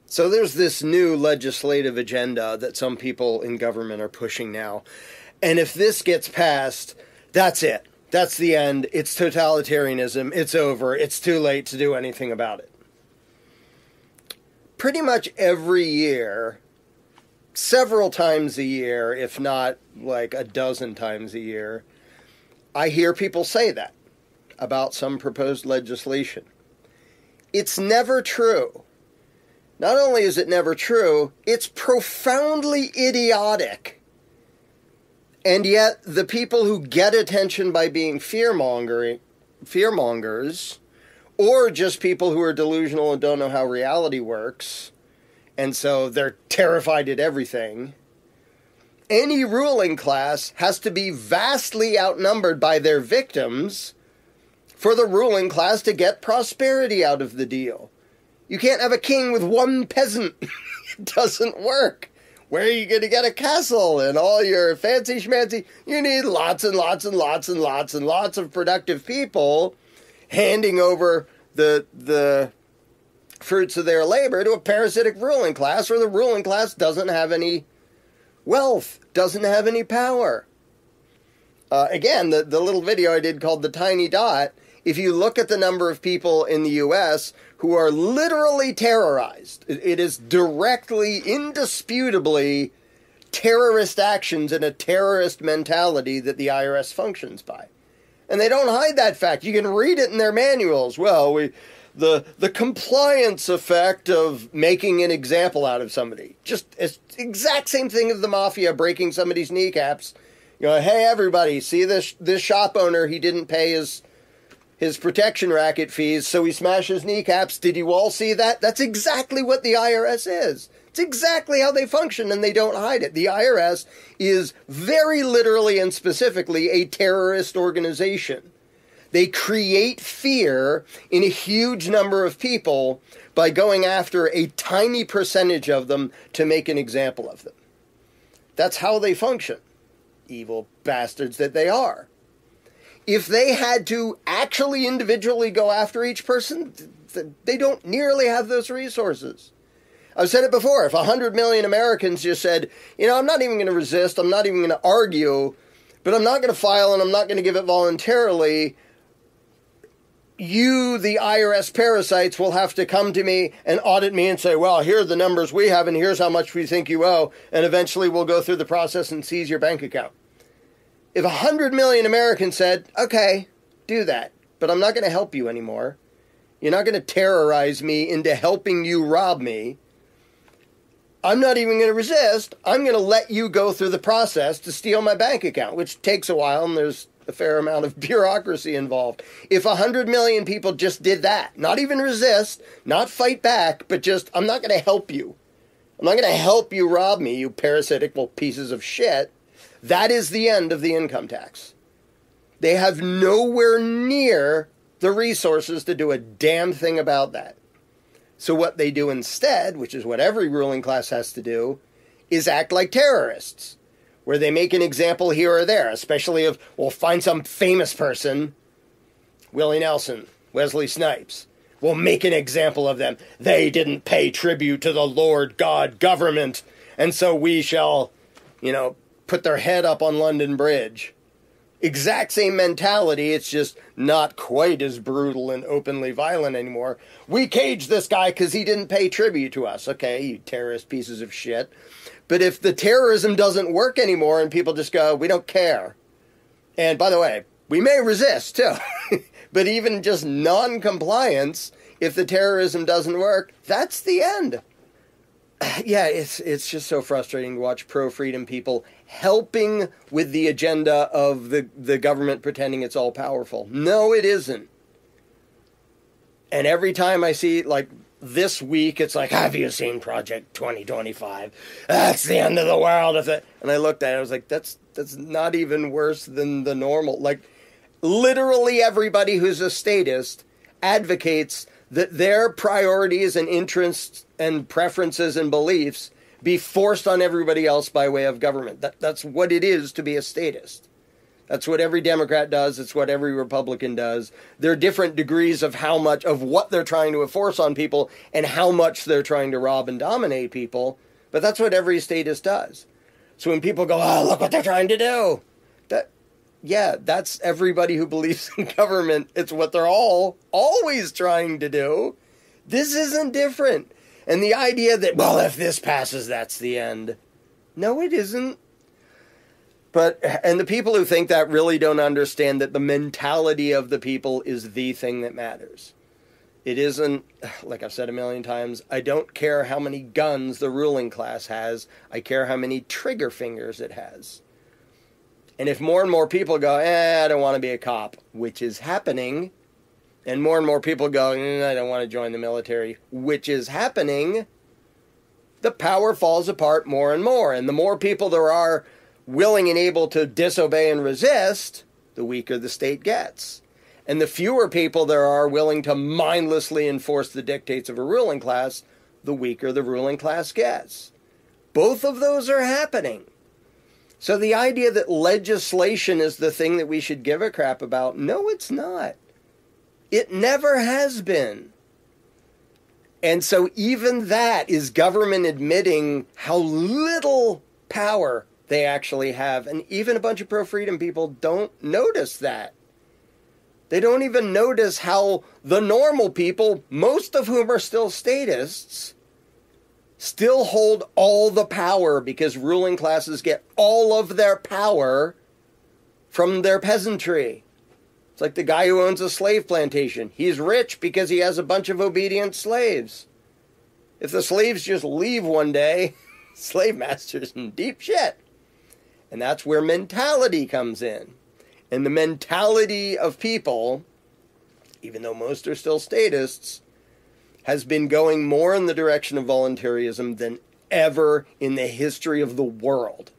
So there's this new legislative agenda that some people in government are pushing now. And if this gets passed, that's it. That's the end. It's totalitarianism. It's over. It's too late to do anything about it. Pretty much every year, several times a year, if not like a dozen times a year, I hear people say that about some proposed legislation. It's never true. Not only is it never true, it's profoundly idiotic. And yet, the people who get attention by being fear-mongers, or just people who are delusional and don't know how reality works, and so they're terrified at everything, any ruling class has to be vastly outnumbered by their victims for the ruling class to get prosperity out of the deal. You can't have a king with one peasant. It doesn't work. Where are you going to get a castle and all your fancy schmancy? You need lots and lots and lots and lots and lots of productive people handing over the fruits of their labor to a parasitic ruling class, or the ruling class doesn't have any wealth, doesn't have any power. Again, the little video I did called The Tiny Dot, if you look at the number of people in the U.S. who are literally terrorized, it is directly, indisputably terrorist actions and a terrorist mentality that the IRS functions by. And they don't hide that fact. You can read it in their manuals. Well, the compliance effect of making an example out of somebody. Just it's exact same thing of the mafia breaking somebody's kneecaps. You know, hey, everybody, see this shop owner, he didn't pay his protection racket fees, so he smashed his kneecaps. Did you all see that? That's exactly what the IRS is. It's exactly how they function, and they don't hide it. The IRS is very literally and specifically a terrorist organization. They create fear in a huge number of people by going after a tiny percentage of them to make an example of them. That's how they function. Evil bastards that they are. If they had to actually individually go after each person, they don't nearly have those resources. I've said it before. If 100 million Americans just said, you know, I'm not even going to resist, I'm not even going to argue, but I'm not going to file and I'm not going to give it voluntarily, you, the IRS parasites, will have to come to me and audit me and say, well, here are the numbers we have and here's how much we think you owe, and eventually we'll go through the process and seize your bank account. If 100 million Americans said, okay, do that, but I'm not going to help you anymore. You're not going to terrorize me into helping you rob me. I'm not even going to resist. I'm going to let you go through the process to steal my bank account, which takes a while and there's a fair amount of bureaucracy involved. If 100 million people just did that, not even resist, not fight back, but just, I'm not going to help you. I'm not going to help you rob me, you parasitical pieces of shit. That is the end of the income tax. They have nowhere near the resources to do a damn thing about that. So what they do instead, which is what every ruling class has to do, is act like terrorists, where they make an example here or there, especially of, well, find some famous person, Willie Nelson, Wesley Snipes. We'll make an example of them. They didn't pay tribute to the Lord God government, and so we shall, you know, put their head up on London Bridge. Exact same mentality, it's just not quite as brutal and openly violent anymore. We caged this guy because he didn't pay tribute to us. Okay, you terrorist pieces of shit. But if the terrorism doesn't work anymore and people just go, we don't care. And by the way, we may resist too. But even just non-compliance, if the terrorism doesn't work, that's the end. Yeah, it's just so frustrating to watch pro-freedom people helping with the agenda of the government pretending it's all-powerful. No, it isn't. And every time I see, like, this week, it's like, have you seen Project 2025? That's the end of the world. And I looked at it, I was like, that's not even worse than the normal. Like, literally everybody who's a statist advocates that their priorities and interests and preferences and beliefs be forced on everybody else by way of government. That's what it is to be a statist. That's what every Democrat does. It's what every Republican does. There are different degrees of how much of what they're trying to enforce on people and how much they're trying to rob and dominate people. But that's what every statist does. So when people go, oh, look what they're trying to do. That's everybody who believes in government. It's what they're always trying to do. This isn't different. And the idea that, well, if this passes, that's the end. No, it isn't. And the people who think that really don't understand that the mentality of the people is the thing that matters. It isn't, like I've said a million times, I don't care how many guns the ruling class has. I care how many trigger fingers it has. And if more and more people go, I don't want to be a cop, which is happening, and more people go, I don't want to join the military, which is happening, the power falls apart more and more. And the more people there are willing and able to disobey and resist, the weaker the state gets. And the fewer people there are willing to mindlessly enforce the dictates of a ruling class, the weaker the ruling class gets. Both of those are happening. So the idea that legislation is the thing that we should give a crap about, no, it's not. It never has been. And so even that is government admitting how little power they actually have. And even a bunch of pro-freedom people don't notice that. They don't even notice how the normal people, most of whom are still statists, still hold all the power because ruling classes get all of their power from their peasantry. It's like the guy who owns a slave plantation. He's rich because he has a bunch of obedient slaves. If the slaves just leave one day, slave master's in deep shit. And that's where mentality comes in. And the mentality of people, even though most are still statists, has been going more in the direction of voluntarism than ever in the history of the world.